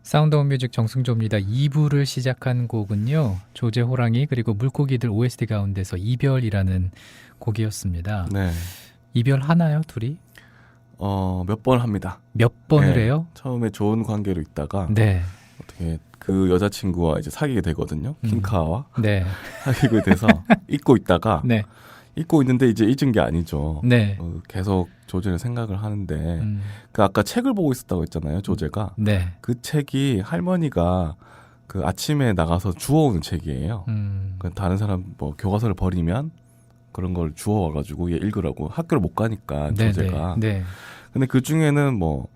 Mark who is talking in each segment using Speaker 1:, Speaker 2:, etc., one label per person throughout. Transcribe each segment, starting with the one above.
Speaker 1: 사운드 오브 뮤직 정승조입니다. 2부를 시작한 곡은요. 조제 호랑이 그리고 물고기들 OST 가운데서 이별이라는 곡이었습니다.
Speaker 2: 네.
Speaker 1: 이별 하나요, 둘이?
Speaker 2: 몇 번 합니다.
Speaker 1: 몇 번을
Speaker 2: 네.
Speaker 1: 해요?
Speaker 2: 처음에 좋은 관계로 있다가
Speaker 1: 네.
Speaker 2: 어떻게 그 여자친구와 이제 사귀게 되거든요. 킹카와
Speaker 1: 네.
Speaker 2: 사귀게 돼서 잊고 있다가
Speaker 1: 네.
Speaker 2: 잊고 있는데 이제 잊은 게 아니죠.
Speaker 1: 네.
Speaker 2: 계속 조제를 생각을 하는데 그 아까 책을 보고 있었다고 했잖아요. 조제가.
Speaker 1: 네.
Speaker 2: 그 책이 할머니가 그 아침에 나가서 주워오는 책이에요. 그 다른 사람 뭐 교과서를 버리면 그런 걸 주워와가지고 얘 읽으라고 학교를 못 가니까
Speaker 1: 네.
Speaker 2: 조제가.
Speaker 1: 네.
Speaker 2: 근데 그 중에는 뭐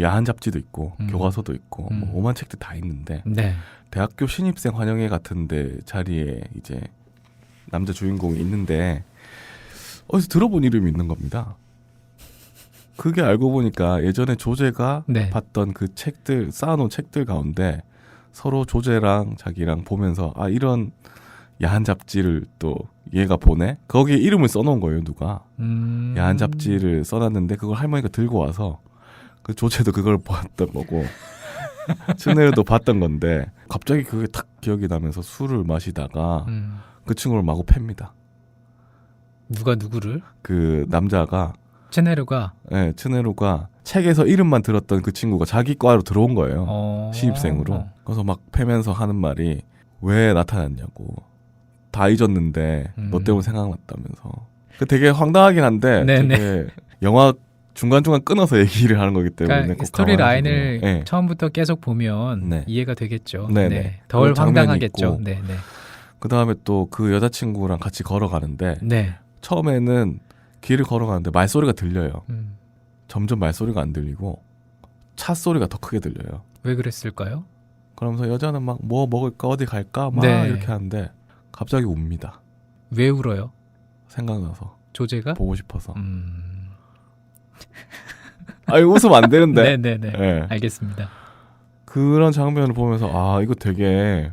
Speaker 2: 야한 잡지도 있고 교과서도 있고 뭐 오만 책들 다 있는데
Speaker 1: 네.
Speaker 2: 대학교 신입생 환영회 같은데 자리에 이제 남자 주인공이 있는데 어디서 들어본 이름이 있는 겁니다. 그게 알고 보니까 예전에 조제가
Speaker 1: 네.
Speaker 2: 봤던 그 책들 쌓아놓은 책들 가운데 서로 조제랑 자기랑 보면서 아 이런 야한 잡지를 또 얘가 보네? 거기에 이름을 써놓은 거예요 누가. 야한 잡지를 써놨는데 그걸 할머니가 들고 와서 그 조제도 그걸 봤던 거고 츠네르도 봤던 건데 갑자기 그게 탁 기억이 나면서 술을 마시다가 그 친구를 마구 팹니다.
Speaker 1: 누가 누구를?
Speaker 2: 그 남자가
Speaker 1: 체네르가
Speaker 2: 네, 츠네루가 책에서 이름만 들었던 그 친구가 자기 과로 들어온 거예요. 신입생으로. 그래서 막 패면서 하는 말이 왜 나타났냐고. 다 잊었는데 너 때문에 생각났다면서. 그 되게 황당하긴 한데 되게 영화 중간중간 끊어서 얘기를 하는 거기 때문에
Speaker 1: 그러니까 스토리 라인을
Speaker 2: 네.
Speaker 1: 처음부터 계속 보면
Speaker 2: 네.
Speaker 1: 이해가 되겠죠.
Speaker 2: 네,
Speaker 1: 네.
Speaker 2: 네.
Speaker 1: 덜
Speaker 2: 그런 장면이
Speaker 1: 황당하겠죠.
Speaker 2: 있고.
Speaker 1: 네, 네.
Speaker 2: 그 다음에 또 그 여자친구랑 같이 걸어가는데
Speaker 1: 네.
Speaker 2: 처음에는 길을 걸어가는데 말소리가 들려요. 점점 말소리가 안 들리고 차 소리가 더 크게 들려요.
Speaker 1: 왜 그랬을까요?
Speaker 2: 그러면서 여자는 막 뭐 먹을까 어디 갈까 막
Speaker 1: 네.
Speaker 2: 이렇게 하는데 갑자기 웁니다.
Speaker 1: 왜 울어요?
Speaker 2: 생각나서
Speaker 1: 조제가?
Speaker 2: 보고 싶어서. 아니 웃으면 안 되는데.
Speaker 1: 네네네.
Speaker 2: 네.
Speaker 1: 알겠습니다.
Speaker 2: 그런 장면을 보면서 아 이거 되게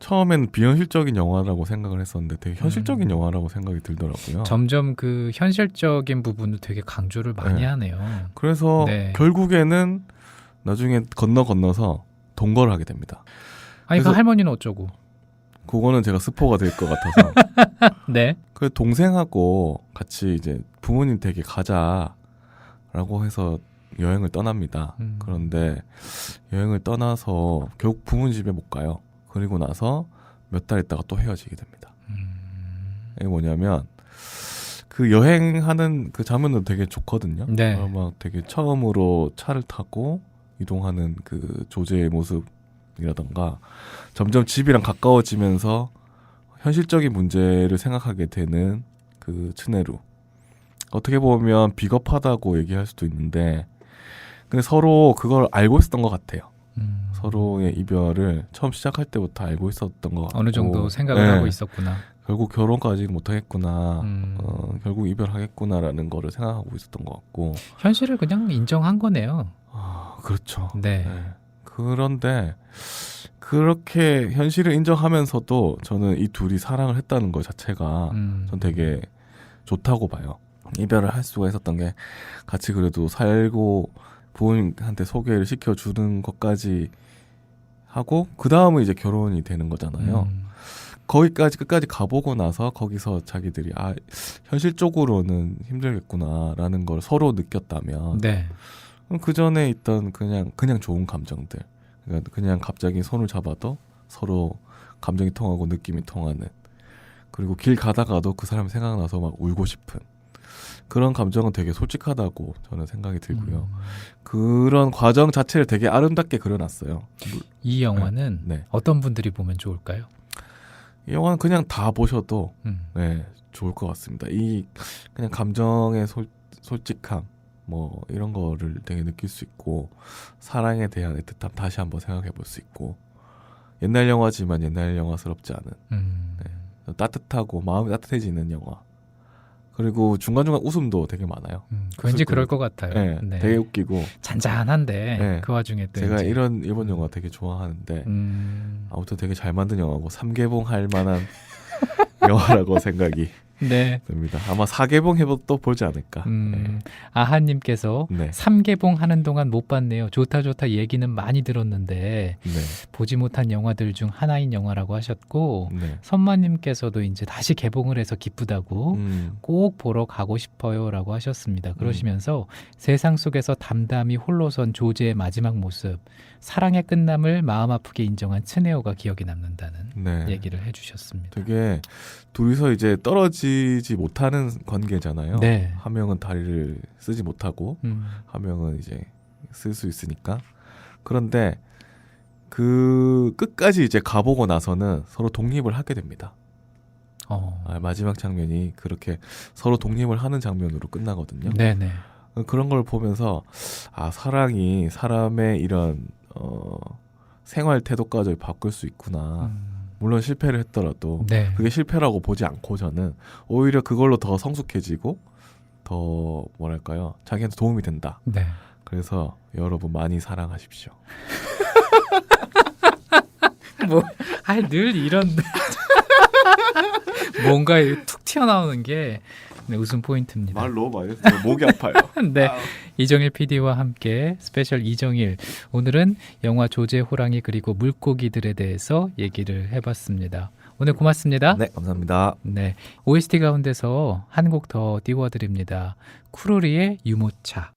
Speaker 2: 처음에는 비현실적인 영화라고 생각을 했었는데 되게 현실적인 영화라고 생각이 들더라고요.
Speaker 1: 점점 그 현실적인 부분을 되게 강조를 많이
Speaker 2: 네.
Speaker 1: 하네요.
Speaker 2: 그래서
Speaker 1: 네.
Speaker 2: 결국에는 나중에 건너서 동거를 하게 됩니다.
Speaker 1: 아니 그
Speaker 2: 그래서-
Speaker 1: 할머니는 어쩌고?
Speaker 2: 그거는 제가 스포가 될 것 같아서.
Speaker 1: 네.
Speaker 2: 그 동생하고 같이 이제 부모님 댁에 가자라고 해서 여행을 떠납니다. 그런데 여행을 떠나서 결국 부모님 집에 못 가요. 그리고 나서 몇 달 있다가 또 헤어지게 됩니다. 이게 뭐냐면 그 여행하는 그 장면도 되게 좋거든요.
Speaker 1: 네.
Speaker 2: 막 되게 처음으로 차를 타고 이동하는 그 조제의 모습이라던가 점점 집이랑 가까워지면서 현실적인 문제를 생각하게 되는 그 츠네루. 어떻게 보면 비겁하다고 얘기할 수도 있는데 근데 서로 그걸 알고 있었던 것 같아요. 서로의 이별을 처음 시작할 때부터 알고 있었던 것 같고
Speaker 1: 어느 정도 생각을
Speaker 2: 네.
Speaker 1: 하고 있었구나.
Speaker 2: 결국 결혼까지 못하겠구나 결국 이별하겠구나라는 거를 생각하고 있었던 것 같고
Speaker 1: 현실을 그냥 인정한 거네요.
Speaker 2: 그렇죠.
Speaker 1: 네.
Speaker 2: 네. 그런데 그렇게 현실을 인정하면서도 저는 이 둘이 사랑을 했다는 것 자체가 전 되게 좋다고 봐요. 이별을 할 수가 있었던 게 같이 그래도 살고 부모님한테 소개를 시켜주는 것까지 하고 그 다음은 이제 결혼이 되는 거잖아요. 거기까지 끝까지 가보고 나서 거기서 자기들이 아 현실적으로는 힘들겠구나라는 걸 서로 느꼈다면
Speaker 1: 네.
Speaker 2: 그 전에 있던 그냥 좋은 감정들 그러니까 그냥 갑자기 손을 잡아도 서로 감정이 통하고 느낌이 통하는 그리고 길 가다가도 그 사람 생각나서 막 울고 싶은 그런 감정은 되게 솔직하다고 저는 생각이 들고요. 그런 과정 자체를 되게 아름답게 그려놨어요.
Speaker 1: 이 영화는
Speaker 2: 네.
Speaker 1: 어떤 분들이 보면 좋을까요?
Speaker 2: 이 영화는 그냥 다 보셔도
Speaker 1: 음.
Speaker 2: 좋을 것 같습니다. 이 그냥 감정의 솔직함 뭐 이런 거를 되게 느낄 수 있고 사랑에 대한 애틋함 다시 한번 생각해 볼 수 있고 옛날 영화지만 옛날 영화스럽지 않은 따뜻하고 마음이 따뜻해지는 영화 그리고 중간중간 웃음도 되게 많아요.
Speaker 1: 왠지 그럴 것 같아요.
Speaker 2: 네,
Speaker 1: 네.
Speaker 2: 되게 웃기고
Speaker 1: 잔잔한데
Speaker 2: 네.
Speaker 1: 그 와중에 또
Speaker 2: 제가
Speaker 1: 이제.
Speaker 2: 이런 일본 영화 되게 좋아하는데 아무튼 되게 잘 만든 영화고 삼개봉 할 만한 영화라고 생각이
Speaker 1: 네.
Speaker 2: 됩니다. 아마 4개봉 해도 보지 않을까. 네.
Speaker 1: 아하님께서
Speaker 2: 네.
Speaker 1: 3개봉 하는 동안 못 봤네요. 좋다 얘기는 많이 들었는데
Speaker 2: 네.
Speaker 1: 보지 못한 영화들 중 하나인 영화라고 하셨고
Speaker 2: 네.
Speaker 1: 선마님께서도 이제 다시 개봉을 해서 기쁘다고 꼭 보러 가고 싶어요라고 하셨습니다. 그러시면서 세상 속에서 담담히 홀로선 조제의 마지막 모습, 사랑의 끝남을 마음 아프게 인정한 츠네오가 기억에 남는다는
Speaker 2: 네.
Speaker 1: 얘기를 해주셨습니다.
Speaker 2: 되게 둘이서 이제 떨어지지 못하는 관계잖아요.
Speaker 1: 네.
Speaker 2: 한 명은 다리를 쓰지 못하고 한 명은 이제 쓸 수 있으니까. 그런데 그 끝까지 이제 가보고 나서는 서로 독립을 하게 됩니다. 마지막 장면이 그렇게 서로 독립을 하는 장면으로 끝나거든요.
Speaker 1: 네네.
Speaker 2: 그런 걸 보면서 사랑이 사람의 이런 생활 태도까지 바꿀 수 있구나. 물론 실패를 했더라도
Speaker 1: 네.
Speaker 2: 그게 실패라고 보지 않고 저는 오히려 그걸로 더 성숙해지고 더 뭐랄까요, 자기한테 도움이 된다.
Speaker 1: 네.
Speaker 2: 그래서 여러분 많이 사랑하십시오.
Speaker 1: 늘 이런 뭔가 툭 튀어나오는 게 웃음 포인트입니다.
Speaker 2: 말 너무 많이 했어요. 목이 아파요.
Speaker 1: 네, 이정일 PD와 함께 스페셜 이정일, 오늘은 영화 조제 호랑이 그리고 물고기들에 대해서 얘기를 해봤습니다. 오늘 고맙습니다.
Speaker 2: 네, 감사합니다.
Speaker 1: 네, OST 가운데서 한 곡 더 띄워드립니다. 쿠루리의 유모차.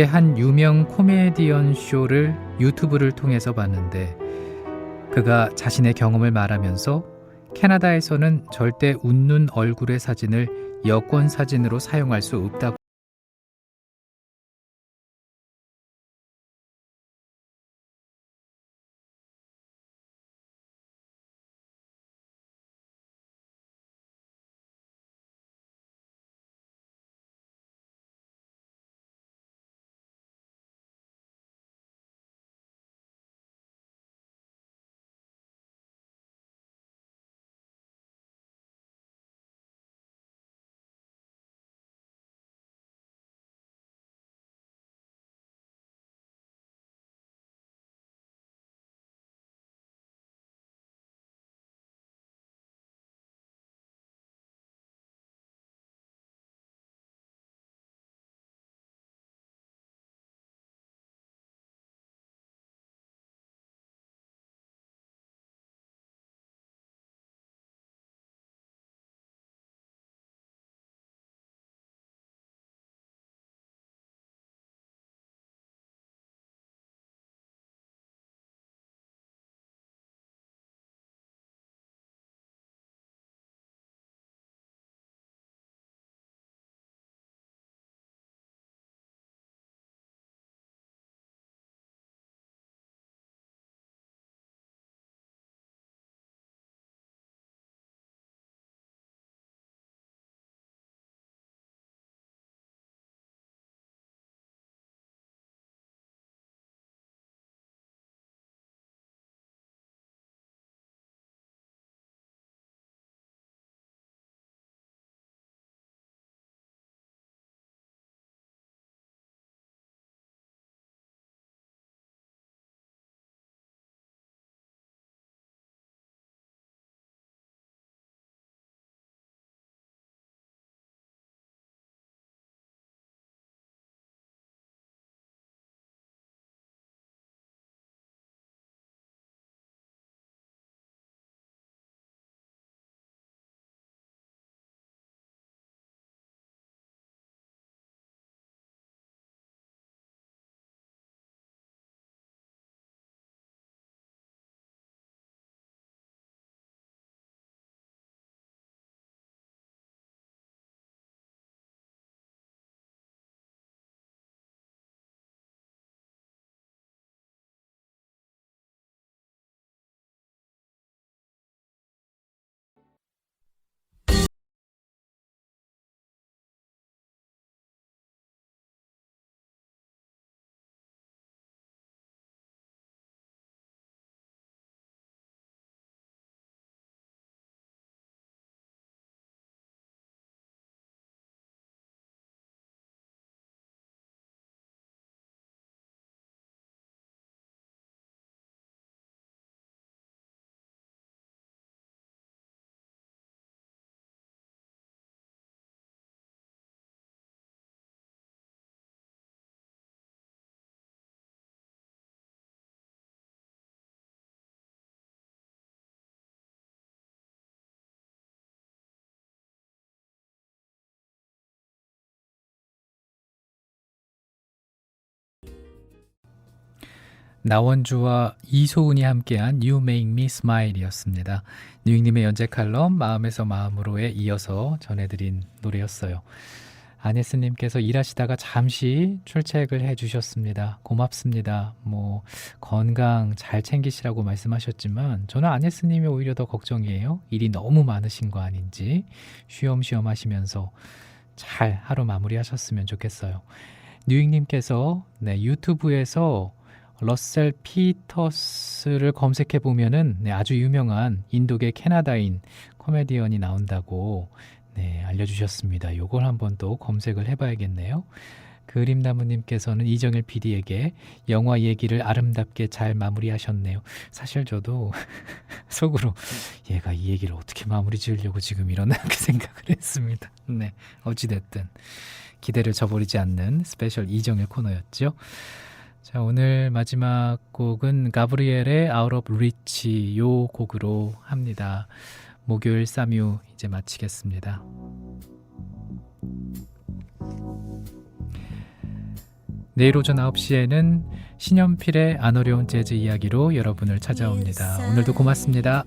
Speaker 1: 한 유명 코미디언 쇼를 유튜브를 통해서 봤는데 그가 자신의 경험을 말하면서 캐나다에서는 절대 웃는 얼굴의 사진을 여권 사진으로 사용할 수 없다고 나원주와 이소은이 함께한 You Make Me Smile이었습니다. 뉴잉님의 연재 칼럼 마음에서 마음으로에 이어서 전해드린 노래였어요. 아네스님께서 일하시다가 잠시 출첵을 해주셨습니다. 고맙습니다. 건강 잘 챙기시라고 말씀하셨지만 저는 아네스님이 오히려 더 걱정이에요. 일이 너무 많으신 거 아닌지 쉬엄쉬엄 하시면서 잘 하루 마무리하셨으면 좋겠어요. 뉴잉님께서 유튜브에서 러셀 피터스를 검색해 보면은 아주 유명한 인도계 캐나다인 코미디언이 나온다고 알려주셨습니다. 요걸 한번 또 검색을 해봐야겠네요. 그림나무님께서는 이정일 PD에게 영화 얘기를 아름답게 잘 마무리하셨네요. 사실 저도 속으로 얘가 이 얘기를 어떻게 마무리 지으려고 지금 이렇게 생각을 했습니다. 어찌됐든 기대를 저버리지 않는 스페셜 이정일 코너였죠. 자, 오늘 마지막 곡은 가브리엘의 Out of Reach 요 곡으로 합니다. 목요일 쌈유 이제 마치겠습니다. 내일 오전 9시에는 신연필의 안 어려운 재즈 이야기로 여러분을 찾아옵니다. 오늘도 고맙습니다.